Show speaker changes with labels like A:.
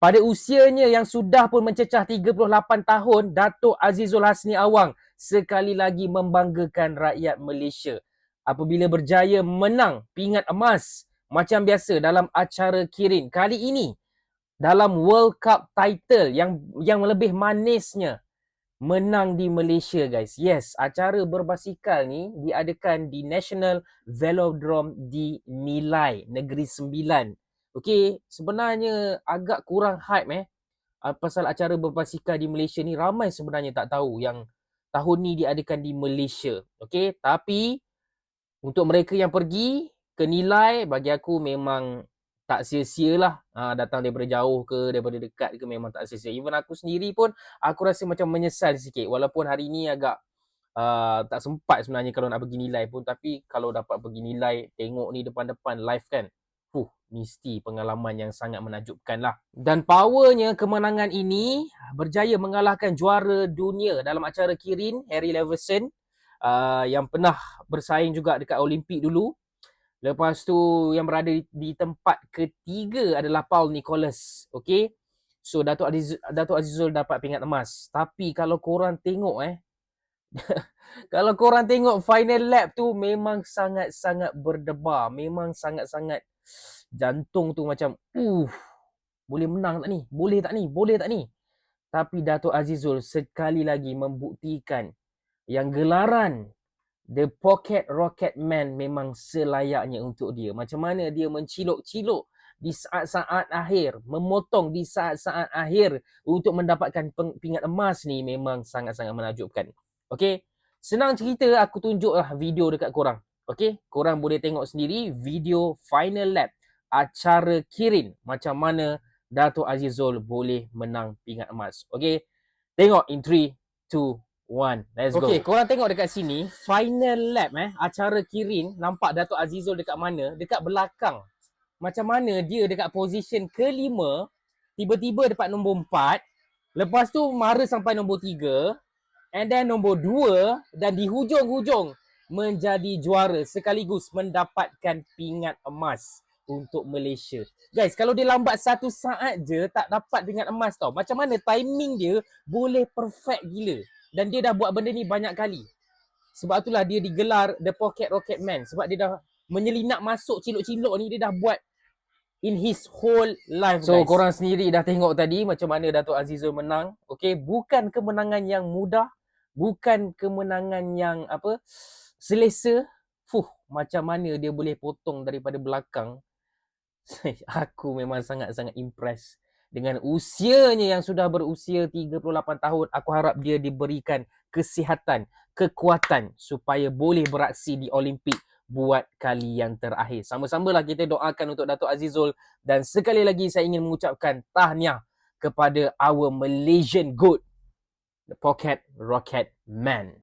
A: Pada usianya yang sudah pun mencecah 38 tahun, Datuk Azizul Hasni Awang sekali lagi membanggakan rakyat Malaysia apabila berjaya menang pingat emas macam biasa dalam acara Kirin. Kali ini dalam World Cup title yang lebih manisnya, menang di Malaysia, guys. Yes, acara berbasikal ni diadakan di National Velodrome di Milai, Negeri Sembilan. Okey, sebenarnya agak kurang hype pasal acara berbasikal di Malaysia ni. Ramai sebenarnya tak tahu yang tahun ni diadakan di Malaysia. Okey, tapi untuk mereka yang pergi ke Nilai, bagi aku memang tak sia-sia lah. Datang daripada jauh ke, daripada dekat ke, memang tak sia-sia. Even aku sendiri pun, aku rasa macam menyesal sikit. Walaupun hari ni agak tak sempat sebenarnya kalau nak pergi Nilai pun. Tapi kalau dapat pergi Nilai, tengok ni depan-depan live kan. Mesti pengalaman yang sangat menakjubkan lah. Dan powernya kemenangan ini berjaya mengalahkan juara dunia dalam acara Kirin, Harry Leveson, yang pernah bersaing juga dekat Olimpik dulu. Lepas tu yang berada di tempat ketiga adalah Paul Nicholas. Okay. So Datuk Azizul dapat pingat emas. Tapi kalau korang tengok kalau korang tengok final lap tu, memang sangat-sangat berdebar. Memang sangat-sangat jantung tu macam boleh menang tak ni? Boleh tak ni? Boleh tak ni? Tapi Datuk Azizul sekali lagi membuktikan yang gelaran The Pocket Rocket Man memang selayaknya untuk dia. Macam mana dia mencilok-cilok di saat-saat akhir, memotong di saat-saat akhir untuk mendapatkan pingat emas ni, memang sangat-sangat menakjubkan. Okey, senang cerita, aku tunjuklah video dekat korang. Okey, korang boleh tengok sendiri video final lap acara Kirin, macam mana Datuk Azizul boleh menang pingat emas. Okey, tengok in 3, 2, 1, let's go. Okey, korang tengok dekat sini final lap acara Kirin. Nampak Datuk Azizul dekat mana? Dekat belakang. Macam mana dia dekat position kelima, tiba-tiba dapat nombor 4, lepas tu mara sampai nombor 3, and then nombor 2, dan di hujung-hujung menjadi juara sekaligus mendapatkan pingat emas untuk Malaysia. Guys, kalau dia lambat 1 saat je tak dapat pingat emas tau. Macam mana timing dia boleh perfect gila. Dan dia dah buat benda ni banyak kali. Sebab itulah dia digelar The Pocket Rocket Man. Sebab dia dah menyelinap masuk cilok-cilok ni, dia dah buat in his whole life, guys. So korang sendiri dah tengok tadi macam mana Datuk Azizul menang. Okay, bukan kemenangan yang mudah, bukan kemenangan yang selesa. Macam mana dia boleh potong daripada belakang. Aku memang sangat-sangat impress. Dengan usianya yang sudah berusia 38 tahun, aku harap dia diberikan kesihatan, kekuatan supaya boleh beraksi di Olimpik buat kali yang terakhir. Sama-samalah kita doakan untuk Datuk Azizul. Dan sekali lagi saya ingin mengucapkan tahniah kepada our Malaysian GOAT, The Pocket Rocket Man.